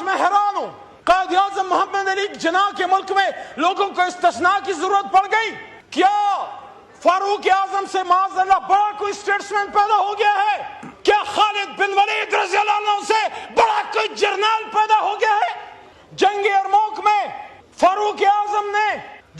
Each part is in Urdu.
آج میں حیران ہوں، قائد اعظم محمد علی جناح کے ملک میں لوگوں کو استثناء کی ضرورت پڑ گئی؟ کیا فاروق اعظم سے معاذ اللہ بڑا کوئی اسٹیٹسمین پیدا ہو گیا ہے؟ کیا خالد بن ولید رضی اللہ عنہ سے بڑا کوئی جرنیل پیدا ہو گیا ہے؟ جنگ یرموک میں فاروق اعظم نے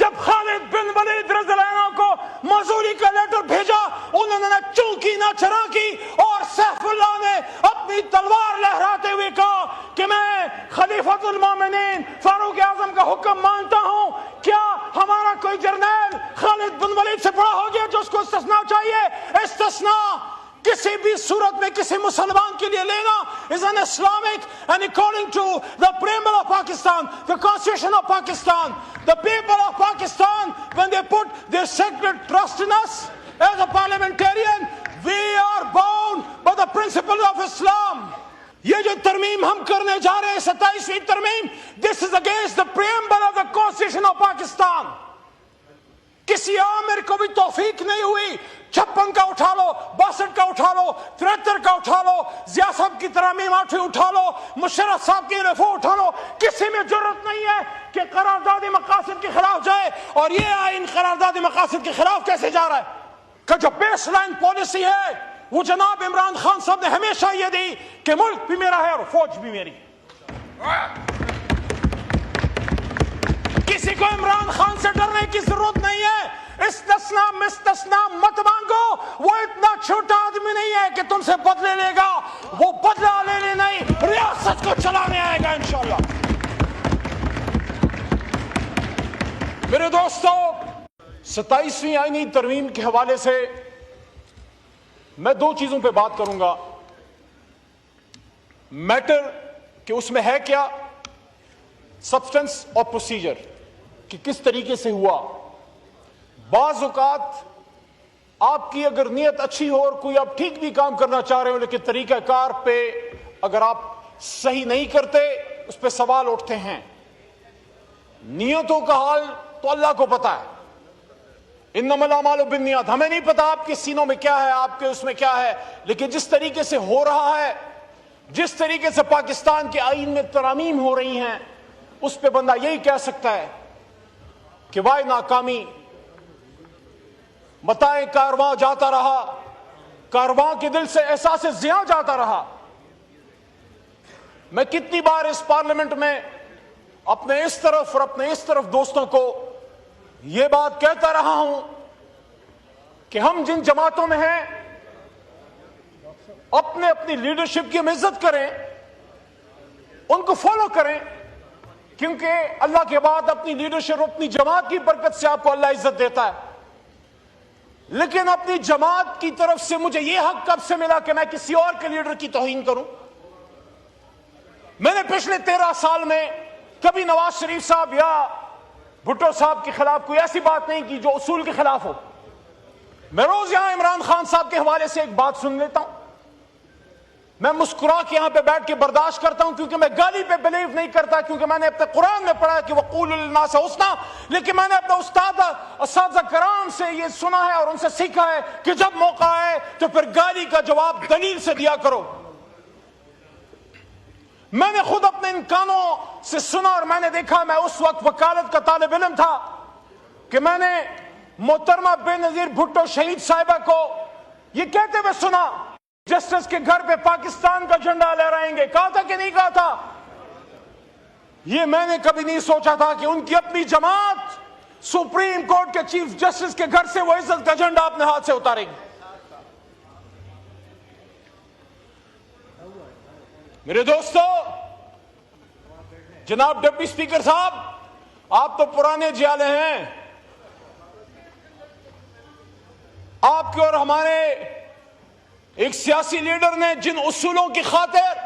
جب خالد بن ولید رضی اللہ عنہ کو معذوری کا لیٹر بھیجا، انہوں نے چونکی نہ چرا کی اور سیف اللہ نے اپنی تلوار لہراتے ہوئے کہا کہ میں خلیفۃ المومنین فاروق اعظم کا حکم مانتا ہوں۔ کیا ہمارا کوئی جرنیل خالد بن ولید سے بڑا ہو گیا جو اس کو استثناء چاہیے؟ استثناء کسی بھی صورت میں کسی مسلمان کے لیے لینا is an Islamic, and according to the preamble of Pakistan, the constitution of Pakistan, the people of Pakistan, when they put their sacred trust in us as a parliamentarian, we are bound by the principle of Islam. یہ جو ترمیم ہم کرنے جا رہے ہیں 27ویں ترمیم، this is against the preamble of the constitution of Pakistan. کسی عامر کو بھی توفیق نہیں ہوئی 56 کا اٹھا لو، 62 کا اٹھا لو، 73 کا اٹھا لو، ضیاء صاحب کی ترامیم 8ویں اٹھا لو، مشرف صاحب کی رفع اٹھا لو، کسی میں جرت نہیں ہے کہ قرارداد مقاصد کے خلاف جائے۔ اور یہ آئین قرارداد مقاصد کے خلاف کیسے جا رہا ہے کہ جو بیس لائن پالیسی ہے وہ جناب عمران خان صاحب نے ہمیشہ یہ دی کہ ملک بھی میرا ہے اور فوج بھی میری۔ کسی کو عمران خان سے ڈرنے کی ضرورت نہیں ہے۔ استثناء مستثناء مت مانگو، وہ اتنا چھوٹا آدمی نہیں ہے کہ تم سے بدلے لے گا، وہ بدلہ لینے نہیں، ریاست کو چلانے آئے گا انشاءاللہ۔ میرے دوستو، 27ویں آئینی ترمیم کے حوالے سے میں 2 چیزوں پہ بات کروں گا۔ میٹر کہ اس میں ہے کیا، سبسٹنس اور پروسیجر کہ کس طریقے سے ہوا۔ بعض اوقات آپ کی اگر نیت اچھی ہو اور کوئی آپ ٹھیک بھی کام کرنا چاہ رہے ہو، لیکن طریقہ کار پہ اگر آپ صحیح نہیں کرتے اس پہ سوال اٹھتے ہیں۔ نیتوں کا حال تو اللہ کو پتا ہے، انما الاعمال بالنیات، ہمیں نہیں پتا آپ کے سینوں میں کیا ہے، آپ کے اس میں کیا ہے، لیکن جس طریقے سے ہو رہا ہے، جس طریقے سے پاکستان کے آئین میں ترامیم ہو رہی ہیں، اس پہ بندہ یہی کہہ سکتا ہے کہ وائے ناکامی، متائیں کارواں جاتا رہا، کارواں کے دل سے احساس زیاں جاتا رہا۔ میں کتنی بار اس پارلیمنٹ میں اپنے اس طرف اور اپنے اس طرف دوستوں کو یہ بات کہتا رہا ہوں کہ ہم جن جماعتوں میں ہیں اپنی لیڈرشپ کی ہم عزت کریں، ان کو فالو کریں، کیونکہ اللہ کے بعد اپنی لیڈرشپ اپنی جماعت کی برکت سے آپ کو اللہ عزت دیتا ہے۔ لیکن اپنی جماعت کی طرف سے مجھے یہ حق کب سے ملا کہ میں کسی اور کے لیڈر کی توہین کروں؟ میں نے پچھلے 13 سال میں کبھی نواز شریف صاحب یا بھٹو صاحب کے خلاف کوئی ایسی بات نہیں کی جو اصول کے خلاف ہو۔ میں روز یہاں عمران خان صاحب کے حوالے سے ایک بات سن لیتا ہوں، میں مسکرا کے یہاں پہ بیٹھ کے برداشت کرتا ہوں، کیونکہ میں گالی پہ بلیو نہیں کرتا، کیونکہ میں نے اپنے قرآن میں پڑھا ہے کہ وَقُولُوا لِلنَّاسِ حُسْنًا، لیکن میں نے اپنے اساتذہ کرام سے یہ سنا ہے اور ان سے سیکھا ہے کہ جب موقع آئے تو پھر گالی کا جواب دلیل سے دیا کرو۔ میں نے خود اپنے ان کانوں سے سنا اور میں نے دیکھا، میں اس وقت وکالت کا طالب علم تھا کہ میں نے محترمہ بے نظیر بھٹو شہید صاحبہ کو یہ کہتے ہوئے سنا جسٹس کے گھر پہ پاکستان کا جھنڈا لہرائیں گے۔ کہا تھا کہ نہیں کہا تھا؟ یہ میں نے کبھی نہیں سوچا تھا کہ ان کی اپنی جماعت سپریم کورٹ کے چیف جسٹس کے گھر سے وہ عزت کا جھنڈا اپنے ہاتھ سے اتارے گی۔ میرے دوستو، جناب ڈپٹی سپیکر صاحب، آپ تو پرانے جیالے ہیں، آپ کے اور ہمارے ایک سیاسی لیڈر نے جن اصولوں کی خاطر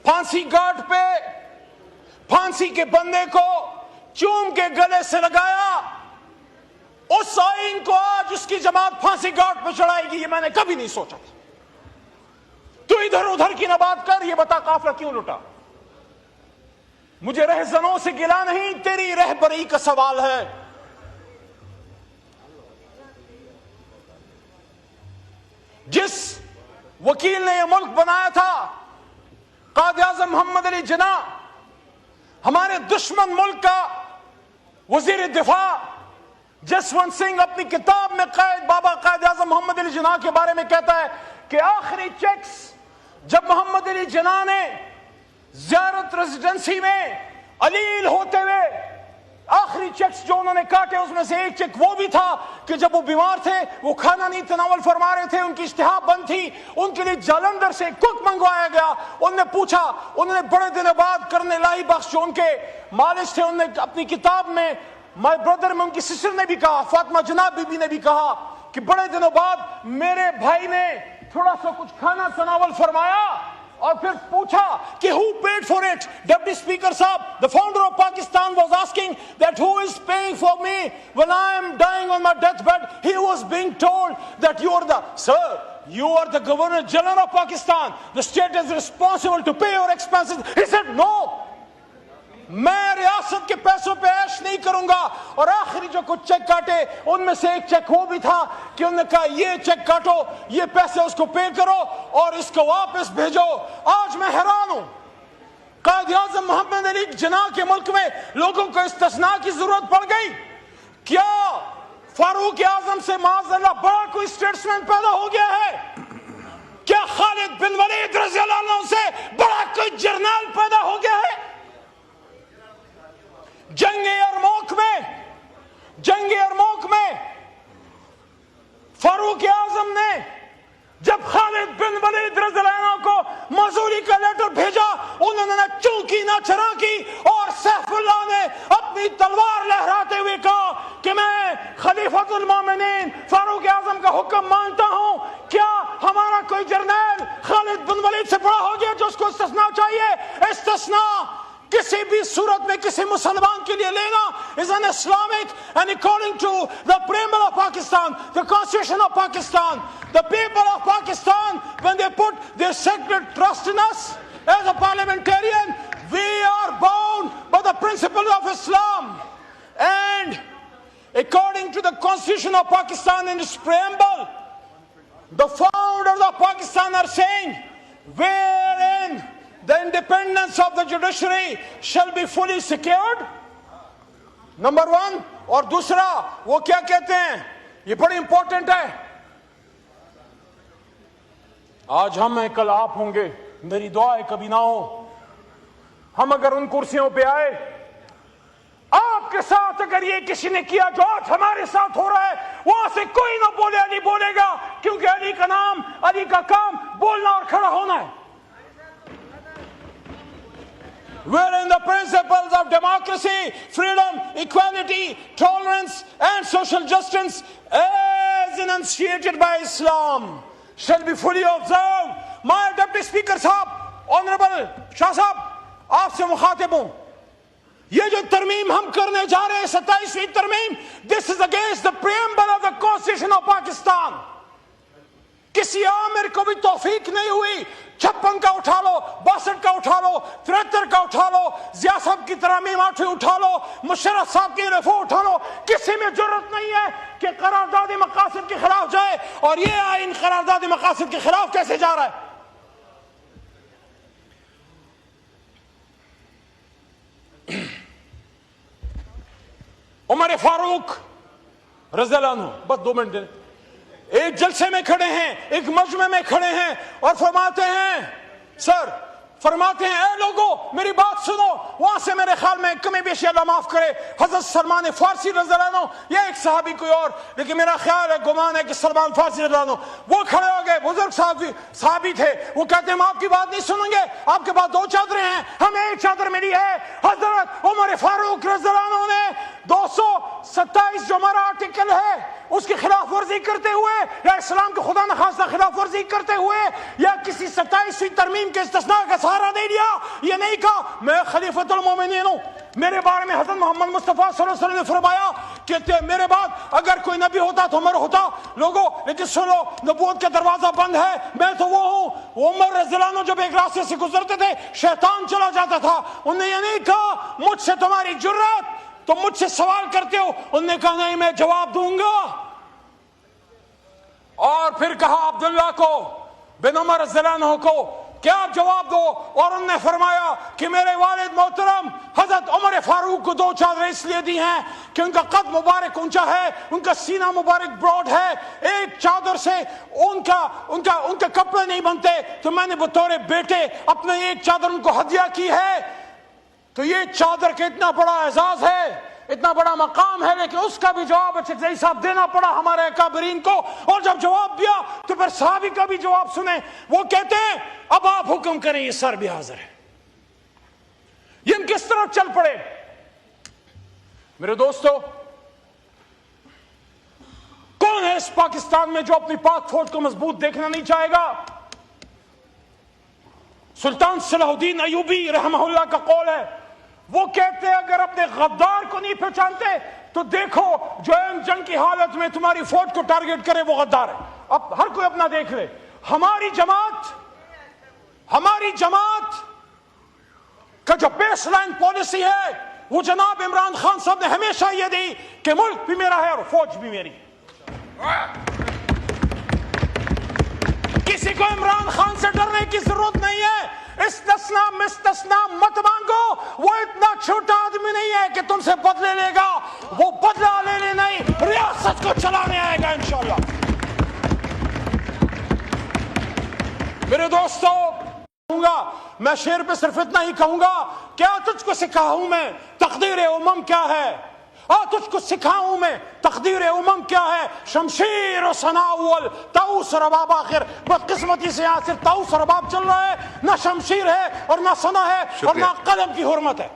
پھانسی گھاٹ پہ پھانسی کے بندے کو چوم کے گلے سے لگایا، اس آئین کو آج اس کی جماعت پھانسی گھاٹ پہ چڑھائے گی، یہ میں نے کبھی نہیں سوچا تھا۔ تو ادھر ادھر کی نہ بات کر، یہ بتا قافلہ کیوں لٹا؟ مجھے رہزنوں سے گلا نہیں، تیری رہبری کا سوال ہے۔ جس وکیل نے یہ ملک بنایا تھا، قائد اعظم محمد علی جناح ہمارے دشمن ملک کا وزیر دفاع جسونت سنگھ اپنی کتاب میں بابا قائد اعظم محمد علی جناح کے بارے میں کہتا ہے کہ آخری چیکس جب محمد علی جناح نے زیارت ریزیڈنسی میں علیل ہوتے ہوئے آخری چیکس جو انہوں نے کاٹے اس میں سے ایک چیک وہ بھی تھا کہ جب وہ بیمار تھے وہ کھانا نہیں تناول فرما رہے تھے, ان کی اشتہا بند تھی, ان کے لیے جالندھر سے کک منگوایا گیا. انہوں نے پوچھا, انہوں نے بڑے دنوں بعد کرنے لائی بخش جو ان کے مالش تھے, انہوں نے اپنی کتاب میں مائی بردر میں ان کی سسٹر نے بھی کہا, فاطمہ جناب بی بی نے بھی کہا کہ بڑے دنوں بعد میرے بھائی نے تھوڑا سا کچھ کھانا تناول فرمایا اور پھر پوچھا کہ who paid for it. Deputy Speaker صاحب, the founder of Pakistan was asking that who is paying for me when I am dying on my deathbed. He was being told that you are the, sir, you are the Governor General of Pakistan. The state is responsible to pay your expenses. He said no. میں ریاست کے پیسوں پہ عیش نہیں کروں گا. اور آخری جو کچھ چیک کاٹے ان میں سے ایک چیک وہ بھی تھا کہ انہوں نے کہا یہ چیک کاٹو, یہ پیسے اس کو پے کرو اور اس کو واپس بھیجو. آج میں حیران ہوں, قائد اعظم محمد علی جناح کے ملک میں لوگوں کو استثناء کی ضرورت پڑ گئی. کیا فاروق اعظم سے معاذ اللہ بڑا کوئی اسٹیٹسمین پیدا ہو گیا ہے؟ کیا خالد بن ولید رضی اللہ عنہ سے بڑا کوئی جرنیل پیدا ہو گیا ہے؟ جنگ یرموک میں فاروق اعظم نے جب خالد بن ولید رضی اللہ عنہ کو معذوری کا لیٹر بھیجا, انہوں نے چونکی نہ چراکی اور سیف اللہ نے اپنی تلوار لہراتے ہوئے کہا کہ میں خلیفۃ المومنین فاروق اعظم کا حکم مانتا ہوں. کیا ہمارا کوئی جرنیل خالد بن ولید سے بڑا ہو گیا جو اس کو استثناء چاہیے؟ استثناء کسی بھی صورت میں کسی مسلمان کے لیے لینا is an Islamic, and according to the preamble of Pakistan, the constitution of Pakistan, the people of Pakistan, when they put their sacred trust in us as a parliamentarian, we are bound by the principles of Islam. And according to the constitution of Pakistan in its preamble, the founders of Pakistan are saying wherein the independence of the judiciary shall be fully secured. Number 1. اور دوسرا وہ کیا کہتے ہیں, یہ بڑی امپورٹنٹ ہے. آج ہم ہیں کل آپ ہوں گے, میری دعا ہے کبھی نہ ہو. ہم اگر ان کرسیوں پہ آئے, آپ کے ساتھ اگر یہ کسی نے کیا جو آج ہمارے ساتھ ہو رہا ہے, وہاں سے کوئی نہ بولے علی بولے گا, کیونکہ علی کا نام, علی کا کام بولنا اور کھڑا ہونا ہے. Wherein the principles of democracy, freedom, equality, tolerance and social justice as enunciated by Islam shall be fully observed. My Deputy Speaker صاحب, Honorable شاہ صاحب, آپ سے مخاطب ہوں. یہ جو ترمیم ہم کرنے جا رہے ہیں 27ویں ترمیم, this is against the preamble of the Constitution of Pakistan. کسی عامر کو بھی توفیق نہیں ہوئی 56 کا اٹھا لو, 62 کا اٹھا لو, 73 کا اٹھا لو, ضیاء صاحب کی ترامیم 8 اٹھا لو, مشرف صاحب کی رفع اٹھا لو, کسی میں جرت نہیں ہے کہ قرارداد مقاصد کے خلاف جائے. اور یہ آئین قرارداد مقاصد کے خلاف کیسے جا رہا ہے؟ عمر فاروق رضی اللہ عنہ, بس 2 منٹ دیں, ایک جلسے میں کھڑے ہیں, ایک مجمع میں کھڑے ہیں اور فرماتے ہیں, سر فرماتے ہیں اے لوگو میری بات سنو. وہاں سے میرے خیال میں کمی بیشی اللہ معاف کرے حضرت سلمان فارسی رضی اللہ عنہ یا ایک صحابی کوئی اور, لیکن میرا خیال ہے, گمان ہے کہ سلمان فارسی رضی اللہ عنہ, وہ کھڑے ہو گئے, بزرگ صحابی تھے. وہ کہتے ہیں ہم آپ کی بات نہیں سنیں گے, آپ کے پاس 2 چادریں ہیں, ہمیں ایک چادر ملی ہے. حضرت عمر فاروق رضی اللہ عنہ نے 227 جو ہمارا آرٹیکل ہے اس کی خلاف ورزی کرتے ہوئے, یا اسلام کے خدا نخواستہ خلاف ورزی کرتے ہوئے, یا کسی 27ویں ترمیم کے استثناء کا سہارا نہیں لیا. یہ نہیں کہا میں خلیفۃ المومنین ہوں. میرے بارے میں حضرت محمد مصطفیٰ صلی اللہ علیہ وسلم نے فرمایا کہ میرے بعد اگر کوئی نبی ہوتا تو عمر ہوتا. لوگوں لیکن سنو, نبوت کا دروازہ بند ہے, میں تو وہ ہوں. عمر رضی اللہ عنہ جب ایک راستے سے گزرتے تھے شیطان چلا جاتا تھا. انہوں نے یہ نہیں کہا مجھ سے تمہاری جرات, تم مجھ سے سوال کرتے ہو. انہوں نے کہا نہیں میں جواب دوں گا. اور پھر کہا عبداللہ کو بن عمر رضی اللہ عنہ کو کیا آپ جواب دو؟ اور انہوں نے فرمایا کہ میرے والد محترم حضرت عمر فاروق کو 2 چادریں اس لیے دی ہیں کہ ان کا قد مبارک اونچا ہے، ان کا سینہ مبارک براڈ ہے، ایک چادر سے ان کا کپڑے نہیں بنتے، تو میں نے بطور بیٹے اپنے ایک چادر ان کو ہدیہ کی ہے۔ تو یہ چادر کا اتنا بڑا اعزاز ہے، اتنا بڑا مقام ہے، لیکن اس کا بھی جواب چچائی صاحب دینا پڑا ہمارے اکابرین کو۔ اور جب جواب دیا تو پھر صحابی کا بھی جواب سنیں، وہ کہتے ہیں اب آپ حکم کریں، یہ سر بھی حاضر ہے۔ یہ ہم کس طرح چل پڑے؟ میرے دوستو، کون ہے اس پاکستان میں جو اپنی پاک فوج کو مضبوط دیکھنا نہیں چاہے گا؟ سلطان صلاح الدین ایوبی رحمہ اللہ کا قول ہے، وہ کہتے ہیں اگر اپنے غدار کو نہیں پہچانتے تو دیکھو جو جنگ کی حالت میں تمہاری فوج کو ٹارگٹ کرے وہ غدار ہے۔ اب ہر کوئی اپنا دیکھ لے۔ ہماری جماعت کا جو بیس لائن پالیسی ہے وہ جناب عمران خان صاحب نے ہمیشہ یہ دی کہ ملک بھی میرا ہے اور فوج بھی میری۔ کسی کو عمران خان سے ڈرنے کی ضرورت نہیں ہے۔ استثناء مستثناء مت مانگو، وہ اتنا چھوٹا آدمی نہیں ہے کہ تم سے بدلے لے گا، وہ بدلہ لینے نہیں، ریاست کو چلانے آئے گا انشاءاللہ۔ میرے دوستو، میں شعر پہ صرف اتنا ہی کہوں گا، کیا تجھ کو سکھاؤں میں تقدیر امم کیا ہے؟ تجھ کو سکھاؤں میں تقدیر امم کیا ہے؟ شمشیر و ثنا اول طاؤس رباب آخر۔ بدقسمتی سے یہاں صرف طاؤس رباب چل رہا ہے، نہ شمشیر ہے اور نہ ثنا ہے اور نہ قلم کی حرمت ہے۔